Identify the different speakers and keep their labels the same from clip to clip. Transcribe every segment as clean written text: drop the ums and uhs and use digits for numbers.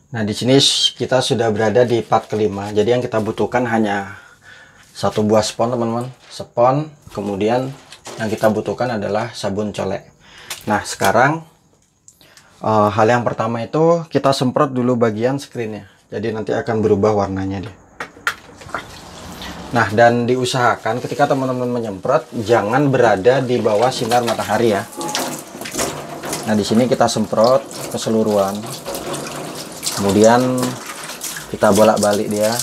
Speaker 1: Nah, di sini kita sudah berada di part kelima. Jadi yang kita butuhkan hanya satu buah spons, teman-teman. Spons, kemudian yang kita butuhkan adalah sabun colek. Nah, sekarang hal yang pertama itu kita semprot dulu bagian screennya. Jadi nanti akan berubah warnanya dia. Nah, dan diusahakan ketika teman-teman menyemprot jangan berada di bawah sinar matahari ya. Nah, di sini kita semprot keseluruhan. Kemudian kita bolak-balik dia.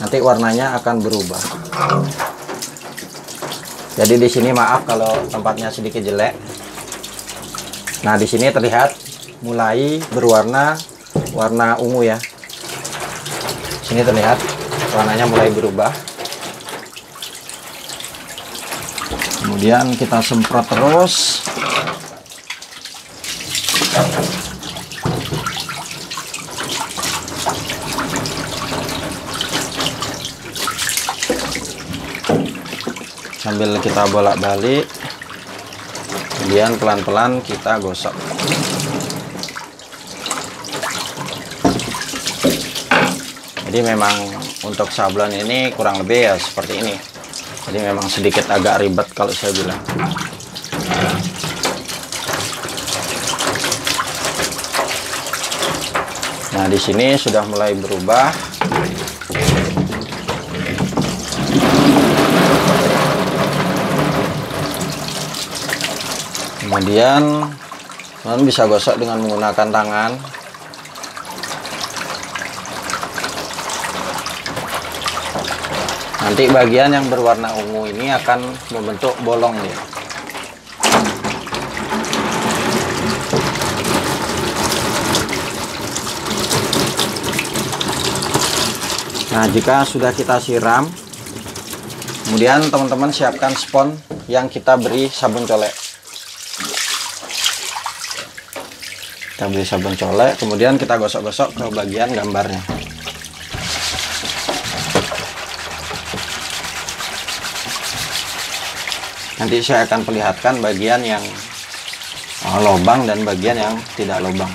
Speaker 1: Nanti warnanya akan berubah. Jadi di sini maaf kalau tempatnya sedikit jelek. Nah, di sini terlihat mulai berwarna warna ungu ya. Sini terlihat warnanya mulai berubah. Kemudian kita semprot terus. Sambil kita bolak-balik. Kemudian pelan-pelan kita gosok. Jadi memang untuk sablon ini kurang lebih ya seperti ini. Jadi memang sedikit agak ribet kalau saya bilang. Nah, di sini sudah mulai berubah. Kemudian kalian bisa gosok dengan menggunakan tangan. Nanti bagian yang berwarna ungu ini akan membentuk bolong dia. Nah, jika sudah kita siram, kemudian teman-teman siapkan spons yang kita beri sabun colek. Kita beri sabun colek, kemudian kita gosok-gosok ke bagian gambarnya. Nanti saya akan perlihatkan bagian yang lubang dan bagian yang tidak lubang.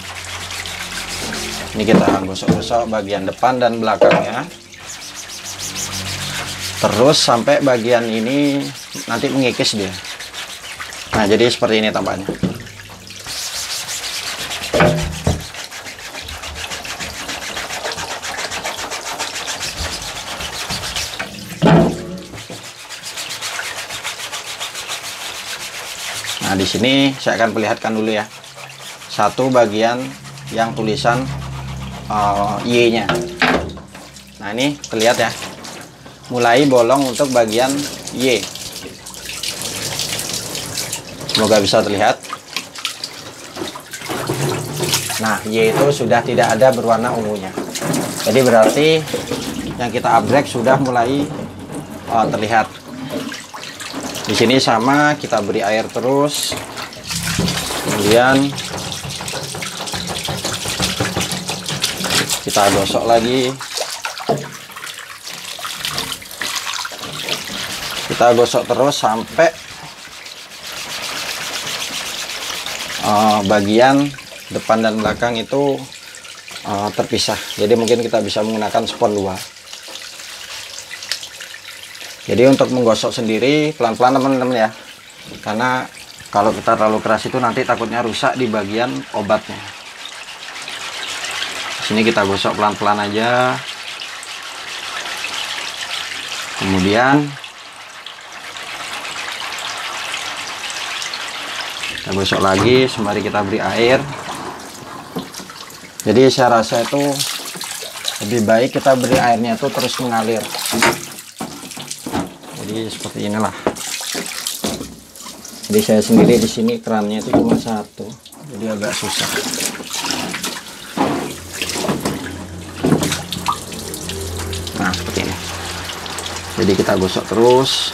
Speaker 1: Ini kita gosok-gosok bagian depan dan belakangnya. Terus sampai bagian ini nanti mengikis dia. Nah, jadi seperti ini tampaknya. Nah, di sini saya akan perlihatkan dulu ya. Satu bagian yang tulisan Y-nya. Nah, ini terlihat ya. Mulai bolong untuk bagian Y. Semoga bisa terlihat. Nah, Y itu sudah tidak ada berwarna ungunya. Jadi berarti yang kita abrek sudah mulai terlihat. Di sini sama, kita beri air terus. Kemudian kita gosok lagi. Kita gosok terus sampai bagian depan dan belakang itu terpisah. Jadi mungkin kita bisa menggunakan spons 2. Jadi untuk menggosok sendiri pelan-pelan teman-teman ya. Karena kalau kita terlalu keras itu nanti takutnya rusak di bagian obatnya. Di sini kita gosok pelan-pelan aja. Kemudian kita gosok lagi sembari kita beri air. Jadi saya rasa itu lebih baik kita beri airnya itu terus mengalir. Jadi seperti inilah. Jadi saya sendiri di sini kerannya itu cuma satu, jadi agak susah. Nah, seperti ini. Jadi kita gosok terus.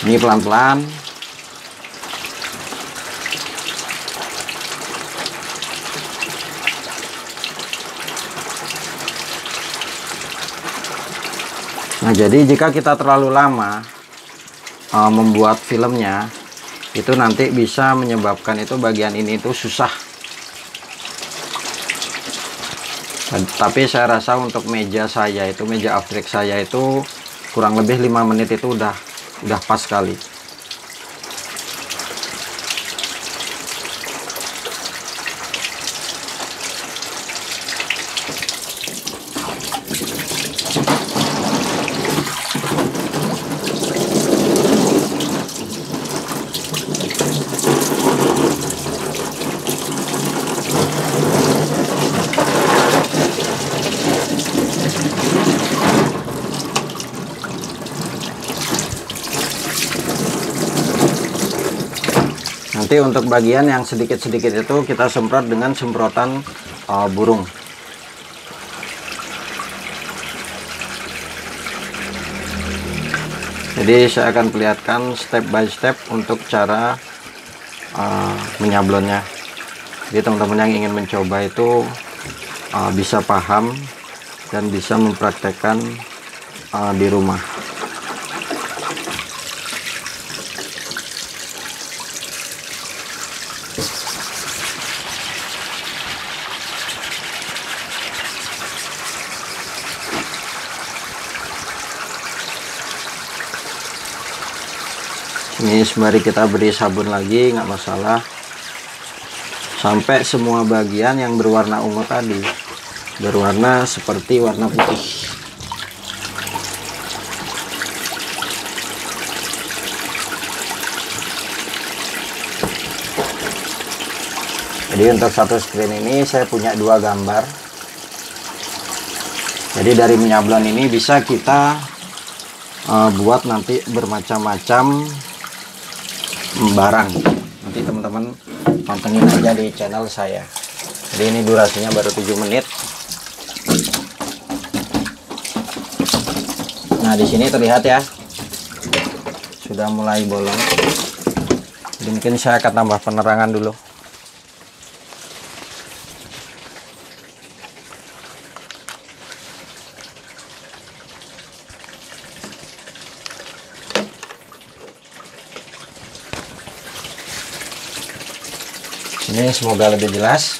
Speaker 1: Ini pelan-pelan. Nah, jadi jika kita terlalu lama membuat filmnya, itu nanti bisa menyebabkan itu bagian ini itu susah. Tapi saya rasa untuk meja saya itu, meja aftrek saya itu kurang lebih 5 menit itu udah pas sekali. Nanti untuk bagian yang sedikit-sedikit itu kita semprot dengan semprotan burung. Jadi saya akan perlihatkan step by step untuk cara menyablonnya. Jadi teman-teman yang ingin mencoba itu bisa paham dan bisa mempraktekkan di rumah. Ini sembari kita beri sabun lagi, nggak masalah, sampai semua bagian yang berwarna ungu tadi berwarna seperti warna putih. Jadi untuk satu screen ini saya punya 2 gambar. Jadi dari menyablon ini bisa kita buat nanti bermacam-macam barang. Nanti teman-teman pantengin aja di channel saya. Jadi ini durasinya baru 7 menit. Nah, di sini terlihat ya, sudah mulai bolong. Jadi mungkin saya akan tambah penerangan dulu. Ini semoga lebih jelas.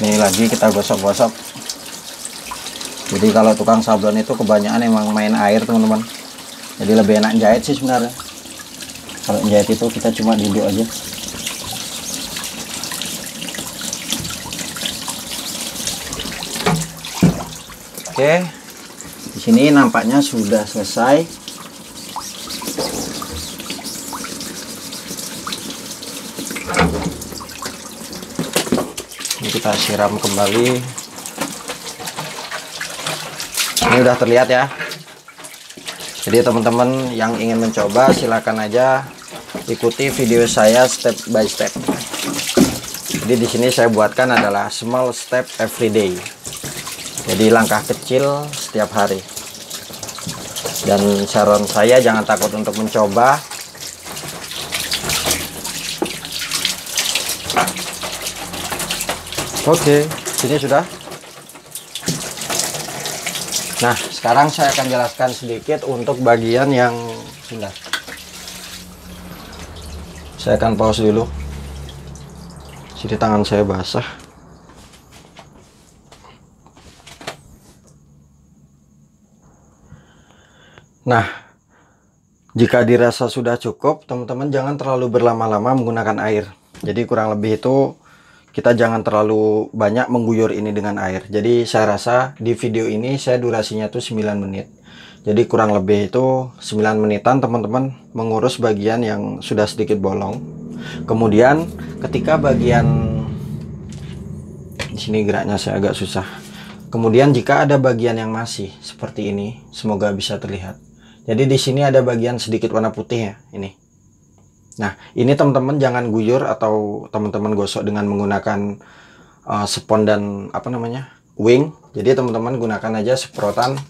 Speaker 1: Ini lagi kita gosok-gosok. Jadi kalau tukang sablon itu kebanyakan emang main air, teman-teman. Jadi lebih enak jahit sih sebenarnya. Kalau jahit itu kita cuma duduk aja. Oke. Di sini nampaknya sudah selesai. Ini kita siram kembali. Ini udah terlihat ya. Jadi teman-teman yang ingin mencoba silakan aja ikuti video saya step by step. Jadi di sini saya buatkan adalah small step every day. Jadi langkah kecil setiap hari. Dan saran saya jangan takut untuk mencoba. Oke, sini sudah. Nah, sekarang saya akan jelaskan sedikit untuk bagian yang sudah. Saya akan pause dulu. Sini tangan saya basah. Nah, jika dirasa sudah cukup, teman-teman jangan terlalu berlama-lama menggunakan air. Jadi kurang lebih itu kita jangan terlalu banyak mengguyur ini dengan air. Jadi saya rasa di video ini saya durasinya tuh 9 menit. Jadi kurang lebih itu 9 menitan teman-teman mengurus bagian yang sudah sedikit bolong. Kemudian ketika bagian di sini geraknya saya agak susah. Kemudian jika ada bagian yang masih seperti ini, semoga bisa terlihat. Jadi di sini ada bagian sedikit warna putih ya, ini. Nah, ini teman-teman jangan guyur atau teman-teman gosok dengan menggunakan spons dan apa namanya wing. Jadi teman-teman gunakan aja semprotan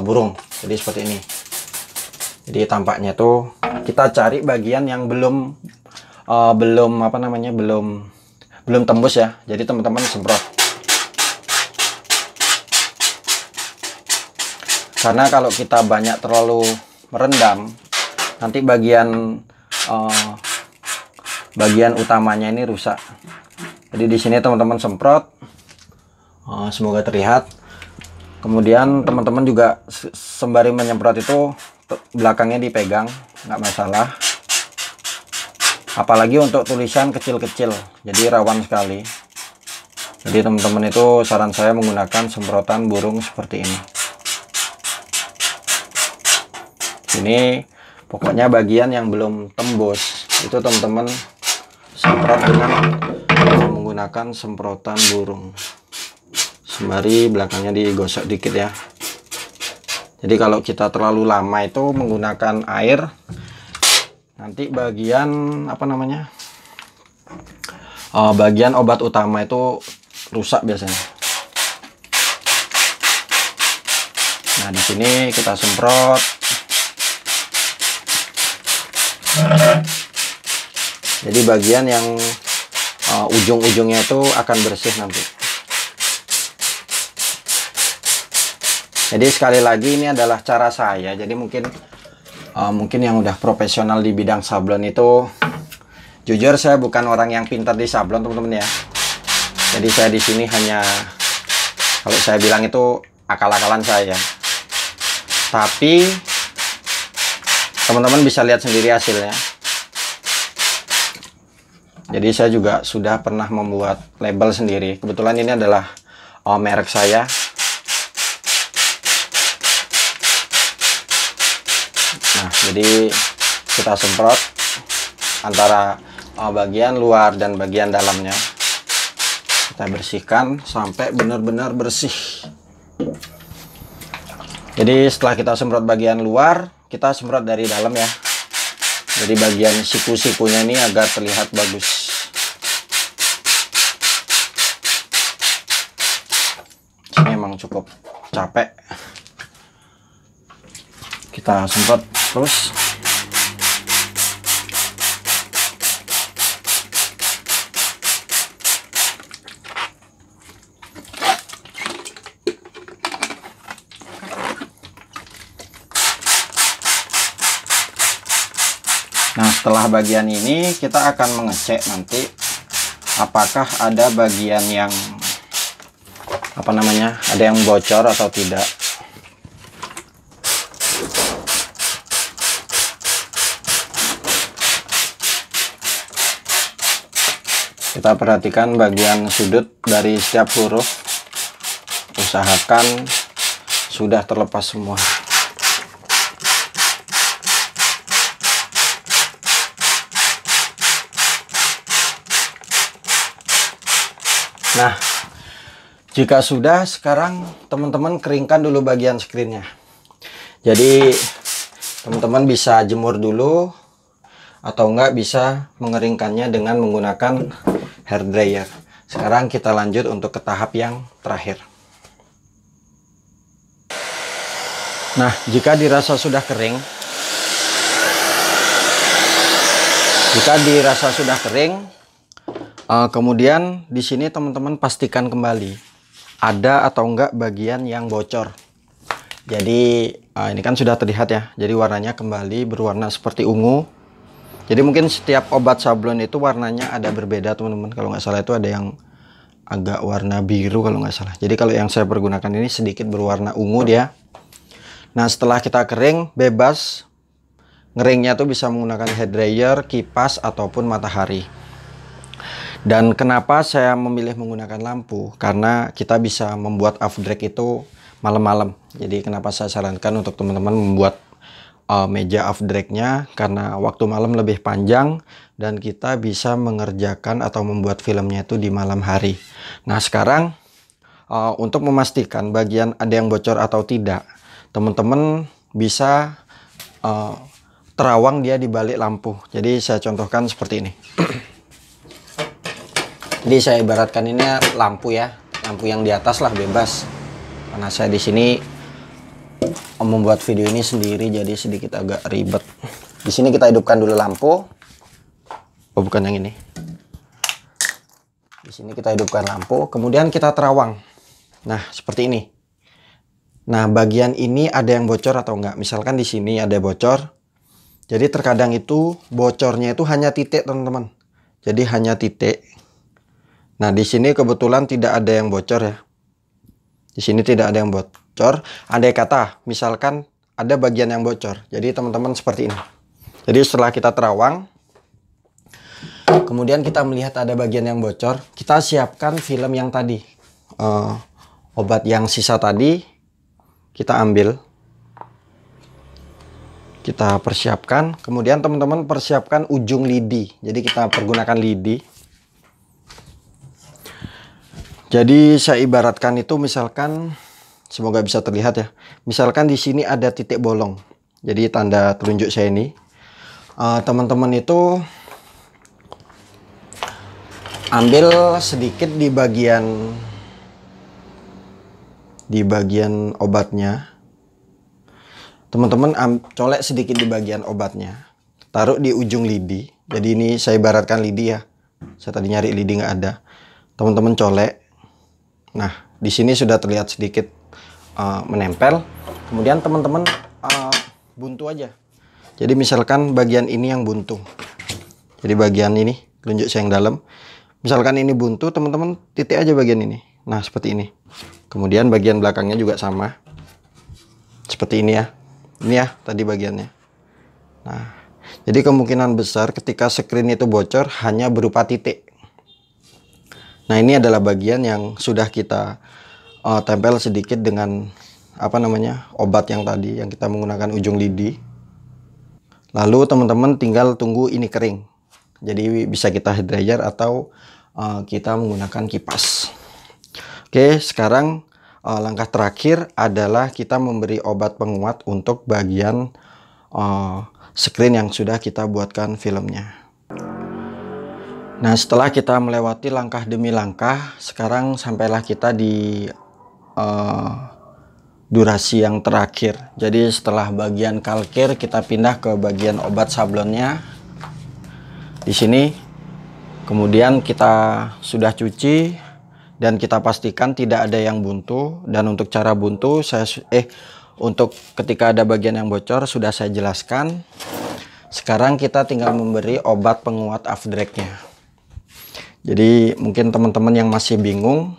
Speaker 1: burung. Jadi seperti ini. Jadi tampaknya tuh kita cari bagian yang belum apa namanya belum tembus ya. Jadi teman-teman semprot. Karena kalau kita banyak terlalu merendam, nanti bagian utamanya ini rusak. Jadi di sini teman-teman semprot, semoga terlihat. Kemudian teman-teman juga sembari menyemprot itu belakangnya dipegang, nggak masalah. Apalagi untuk tulisan kecil-kecil, jadi rawan sekali. Jadi teman-teman itu saran saya menggunakan semprotan burung seperti ini. Ini pokoknya bagian yang belum tembus itu teman-teman semprot dengan menggunakan semprotan burung. Sembari belakangnya digosok dikit ya. Jadi kalau kita terlalu lama itu menggunakan air, nanti bagian bagian obat utama itu rusak biasanya. Nah, di sini kita semprot. Jadi bagian yang ujung-ujungnya itu akan bersih nanti. Jadi sekali lagi ini adalah cara saya. Jadi mungkin yang udah profesional di bidang sablon itu, jujur saya bukan orang yang pintar di sablon teman-teman ya. Jadi saya di sini hanya, kalau saya bilang itu akal-akalan saya. Tapi teman-teman bisa lihat sendiri hasilnya. Jadi saya juga sudah pernah membuat label sendiri. Kebetulan ini adalah merek saya. Nah, jadi kita semprot antara bagian luar dan bagian dalamnya. Kita bersihkan sampai benar-benar bersih. Jadi setelah kita semprot bagian luar, kita semprot dari dalam ya. Jadi bagian siku-sikunya ini agar terlihat bagus. Ini emang cukup capek. Kita semprot terus. Nah, setelah bagian ini kita akan mengecek nanti apakah ada bagian yang ada yang bocor atau tidak. Kita perhatikan bagian sudut dari setiap huruf, usahakan sudah terlepas semua. Nah, jika sudah, sekarang teman-teman keringkan dulu bagian screennya. Jadi teman-teman bisa jemur dulu, atau enggak bisa mengeringkannya dengan menggunakan hair dryer. Sekarang kita lanjut untuk ke tahap yang terakhir. Nah, jika dirasa sudah kering, kemudian di sini teman-teman pastikan kembali ada atau enggak bagian yang bocor. Jadi ini kan sudah terlihat ya. Jadi warnanya kembali berwarna seperti ungu. Jadi mungkin setiap obat sablon itu warnanya ada berbeda teman-teman. Kalau nggak salah itu ada yang agak warna biru kalau nggak salah. Jadi kalau yang saya pergunakan ini sedikit berwarna ungu dia. Nah, setelah kita kering, bebas. Ngeringnya tuh bisa menggunakan hair dryer, kipas ataupun matahari. Dan kenapa saya memilih menggunakan lampu? Karena kita bisa membuat off drag itu malam-malam. Jadi kenapa saya sarankan untuk teman-teman membuat meja off drag-nya, karena waktu malam lebih panjang dan kita bisa mengerjakan atau membuat filmnya itu di malam hari. Nah, sekarang untuk memastikan bagian ada yang bocor atau tidak, teman-teman bisa terawang dia di balik lampu. Jadi saya contohkan seperti ini. Jadi saya ibaratkan ini lampu ya, lampu yang di atas lah, bebas. Karena saya di sini membuat video ini sendiri, jadi sedikit agak ribet. Di sini kita hidupkan dulu lampu. Oh, bukan yang ini. Di sini kita hidupkan lampu, kemudian kita terawang. Nah, seperti ini. Nah, bagian ini ada yang bocor atau enggak. Misalkan di sini ada bocor. Jadi terkadang itu bocornya itu hanya titik, teman-teman. Jadi hanya titik. Nah, di sini kebetulan tidak ada yang bocor ya. Di sini tidak ada yang bocor. Andai kata misalkan ada bagian yang bocor. Jadi teman-teman seperti ini. Jadi setelah kita terawang, kemudian kita melihat ada bagian yang bocor, kita siapkan film yang tadi. Obat yang sisa tadi kita ambil. Kita persiapkan. Kemudian teman-teman persiapkan ujung lidi. Jadi kita pergunakan lidi. Jadi saya ibaratkan itu misalkan, semoga bisa terlihat ya. Misalkan di sini ada titik bolong. Jadi tanda telunjuk saya ini. Teman-teman itu ambil sedikit di bagian obatnya. Teman-teman colek sedikit di bagian obatnya, taruh di ujung lidi. Jadi ini saya ibaratkan lidi ya. Saya tadi nyari lidi nggak ada. Teman-teman colek. Nah, di sini sudah terlihat sedikit menempel. Kemudian teman-teman buntu aja. Jadi misalkan bagian ini yang buntu. Jadi bagian ini, telunjuk saya yang dalam. Misalkan ini buntu, teman-teman titik aja bagian ini. Nah, seperti ini. Kemudian bagian belakangnya juga sama. Seperti ini ya. Ini ya tadi bagiannya. Nah, jadi kemungkinan besar ketika screen itu bocor hanya berupa titik. Nah, ini adalah bagian yang sudah kita tempel sedikit dengan obat yang tadi yang kita menggunakan ujung lidi. Lalu teman-teman tinggal tunggu ini kering. Jadi bisa kita head dryer atau kita menggunakan kipas. Oke, sekarang langkah terakhir adalah kita memberi obat penguat untuk bagian screen yang sudah kita buatkan filmnya. Nah, setelah kita melewati langkah demi langkah, sekarang sampailah kita di durasi yang terakhir. Jadi setelah bagian kalkir, kita pindah ke bagian obat sablonnya. Di sini, kemudian kita sudah cuci. Dan kita pastikan tidak ada yang buntu. Dan untuk cara buntu untuk ketika ada bagian yang bocor sudah saya jelaskan. Sekarang kita tinggal memberi obat penguat afterdrag-nya. Jadi mungkin teman-teman yang masih bingung,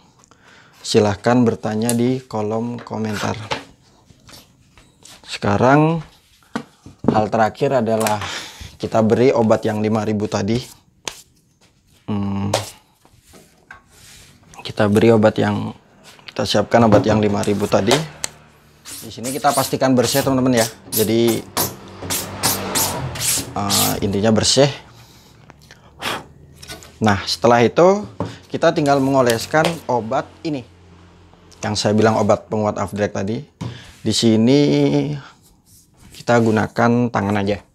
Speaker 1: silahkan bertanya di kolom komentar. Sekarang hal terakhir adalah kita beri obat yang 5000 tadi. Kita beri kita siapkan obat yang 5000 tadi. Di sini kita pastikan bersih teman-teman ya. Jadi intinya bersih. Nah, setelah itu kita tinggal mengoleskan obat ini. Yang saya bilang obat penguat afterdrag tadi. Di sini kita gunakan tangan aja.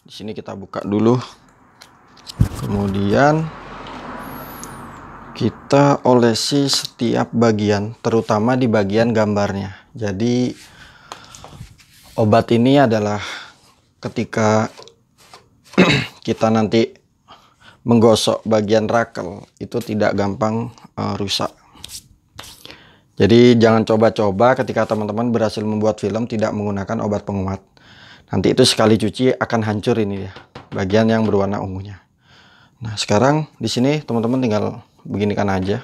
Speaker 1: Di sini kita buka dulu, kemudian kita olesi setiap bagian, terutama di bagian gambarnya. Jadi obat ini adalah ketika kita nanti menggosok bagian rakel itu tidak gampang rusak. Jadi jangan coba-coba ketika teman-teman berhasil membuat film tidak menggunakan obat penguat. Nanti itu sekali cuci akan hancur ini ya, bagian yang berwarna ungunya. Nah, sekarang di sini teman-teman tinggal beginikan aja.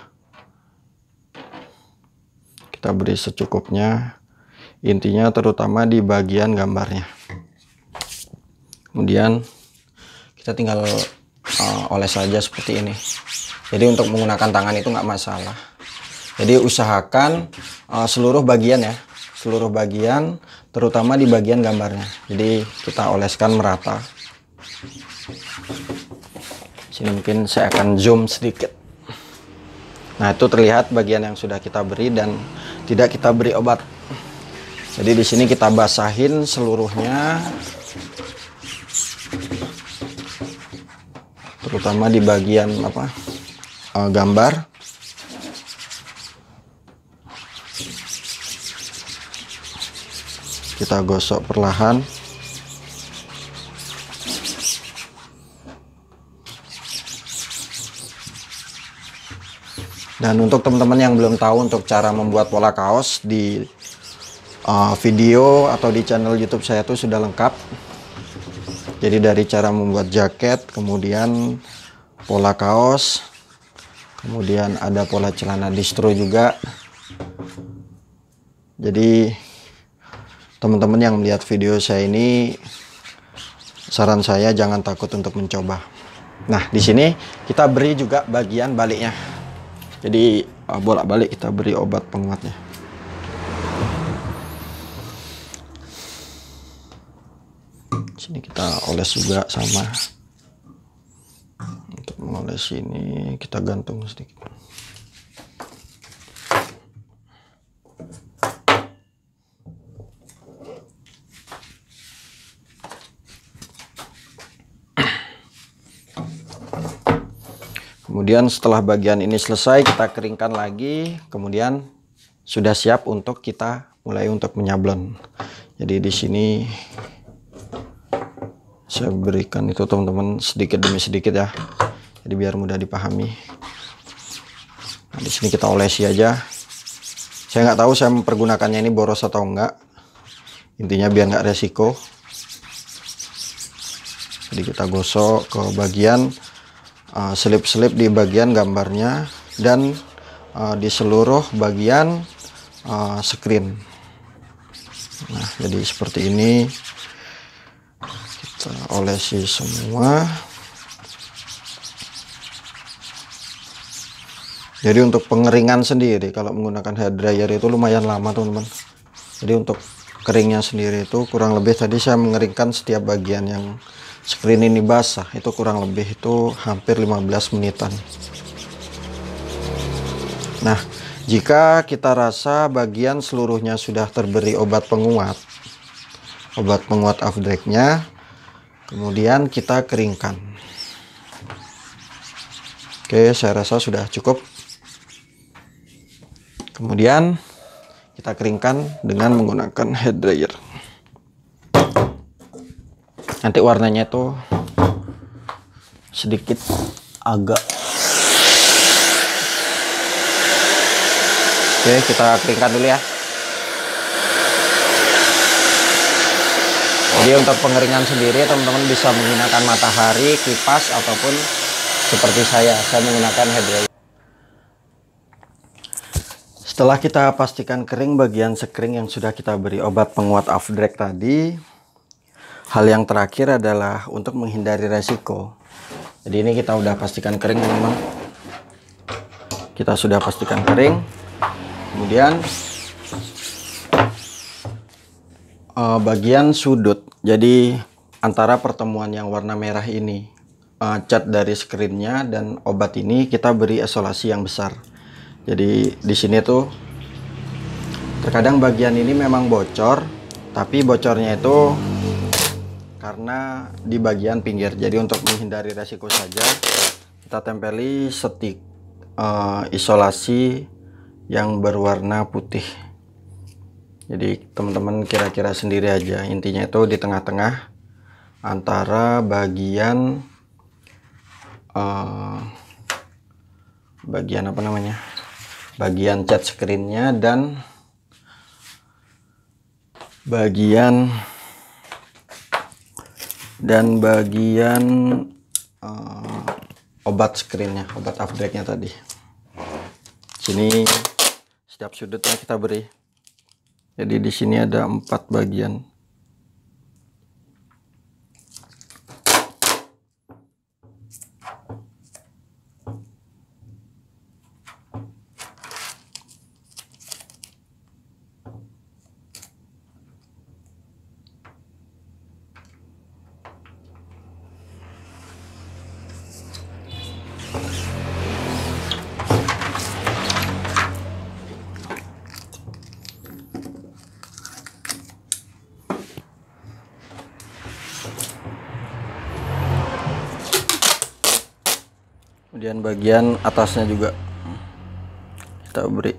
Speaker 1: Kita beri secukupnya. Intinya terutama di bagian gambarnya. Kemudian kita tinggal oles saja seperti ini. Jadi untuk menggunakan tangan itu nggak masalah. Jadi usahakan seluruh bagian ya. Seluruh bagian, terutama di bagian gambarnya. Jadi kita oleskan merata. Sini mungkin saya akan zoom sedikit. Nah, itu terlihat bagian yang sudah kita beri dan tidak kita beri obat. Jadi di sini kita basahin seluruhnya, terutama di bagian gambar. kita gosok perlahan. Dan untuk teman-teman yang belum tahu untuk cara membuat pola kaos, di video atau di channel YouTube saya tuh sudah lengkap. Jadi dari cara membuat jaket, kemudian pola kaos, kemudian ada pola celana distro juga. Jadi teman-teman yang melihat video saya ini, saran saya jangan takut untuk mencoba. Nah, di sini kita beri juga bagian baliknya. Jadi bolak-balik kita beri obat penguatnya. Sini kita oles juga sama. Untuk mengoles ini kita gantung sedikit. Kemudian setelah bagian ini selesai, kita keringkan lagi. Kemudian sudah siap untuk kita mulai untuk menyablon. Jadi di sini saya berikan itu teman-teman sedikit demi sedikit ya. Jadi biar mudah dipahami. Nah, di sini kita olesi aja. Saya nggak tahu saya mempergunakannya ini boros atau enggak. Intinya biar nggak resiko. Jadi kita gosok ke bagian selip-selip di bagian gambarnya dan di seluruh bagian screen. Nah, jadi seperti ini kita olesi semua. Jadi untuk pengeringan sendiri kalau menggunakan hair dryer itu lumayan lama teman-teman. Jadi untuk keringnya sendiri itu kurang lebih, tadi saya mengeringkan setiap bagian yang screen ini basah itu kurang lebih itu hampir 15 menitan. Nah, jika kita rasa bagian seluruhnya sudah terberi obat penguat afdreknya, kemudian kita keringkan. Oke, saya rasa sudah cukup. Kemudian kita keringkan dengan menggunakan hair dryer. Nanti warnanya itu sedikit agak. Oke, kita keringkan dulu ya. Jadi untuk pengeringan sendiri teman-teman bisa menggunakan matahari, kipas, ataupun seperti saya menggunakan hair dryer. Setelah kita pastikan kering bagian sekring yang sudah kita beri obat penguat afdrek tadi, hal yang terakhir adalah untuk menghindari resiko. Jadi ini kita udah pastikan kering teman-teman. Kita sudah pastikan kering. Kemudian bagian sudut. Jadi antara pertemuan yang warna merah ini, cat dari screennya dan obat ini kita beri isolasi yang besar. Jadi di sini tuh terkadang bagian ini memang bocor, tapi bocornya itu karena di bagian pinggir. Jadi untuk menghindari resiko saja kita tempeli stik isolasi yang berwarna putih. Jadi teman-teman kira-kira sendiri aja, intinya itu di tengah-tengah antara bagian bagian cat screennya dan bagian obat screennya, obat afdreknya tadi. Sini setiap sudutnya kita beri. Jadi di sini ada 4 bagian. Kemudian bagian atasnya juga kita beri.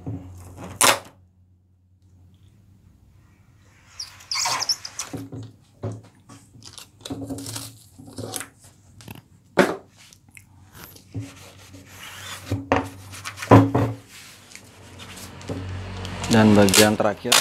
Speaker 1: Dan bagian terakhir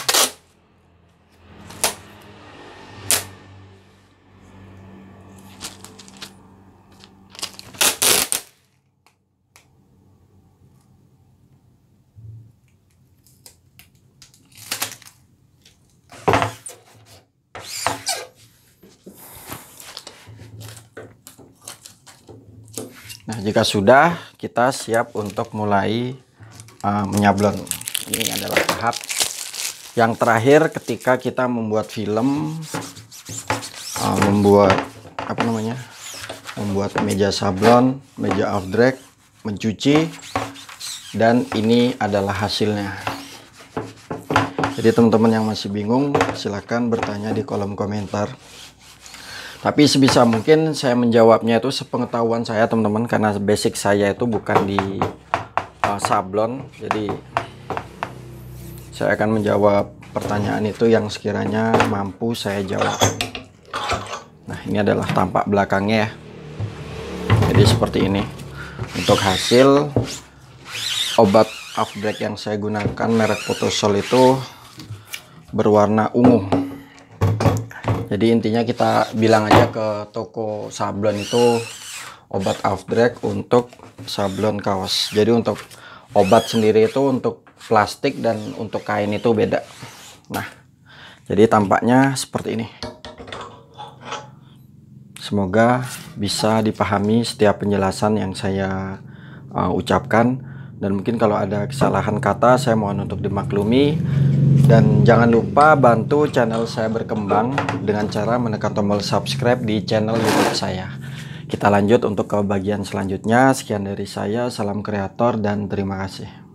Speaker 1: nah, jika sudah, kita siap untuk mulai menyablon. Ini adalah tahap yang terakhir ketika kita membuat film, membuat membuat meja sablon, meja off-drag, mencuci, dan ini adalah hasilnya. Jadi teman-teman yang masih bingung, silahkan bertanya di kolom komentar. Tapi sebisa mungkin saya menjawabnya itu sepengetahuan saya teman-teman, karena basic saya itu bukan di sablon. Jadi saya akan menjawab pertanyaan itu yang sekiranya mampu saya jawab. Nah, ini adalah tampak belakangnya ya. Jadi seperti ini. Untuk hasil obat off-drag yang saya gunakan merek Photosol itu berwarna ungu. Jadi intinya kita bilang aja ke toko sablon itu obat off-drag untuk sablon kaos. Jadi untuk obat sendiri itu untuk plastik dan untuk kain itu beda. Nah, jadi tampaknya seperti ini. Semoga bisa dipahami setiap penjelasan yang saya ucapkan, dan mungkin kalau ada kesalahan kata saya mohon untuk dimaklumi. Dan jangan lupa bantu channel saya berkembang dengan cara menekan tombol subscribe di channel YouTube saya. Kita lanjut untuk ke bagian selanjutnya. Sekian dari saya, salam kreator dan terima kasih.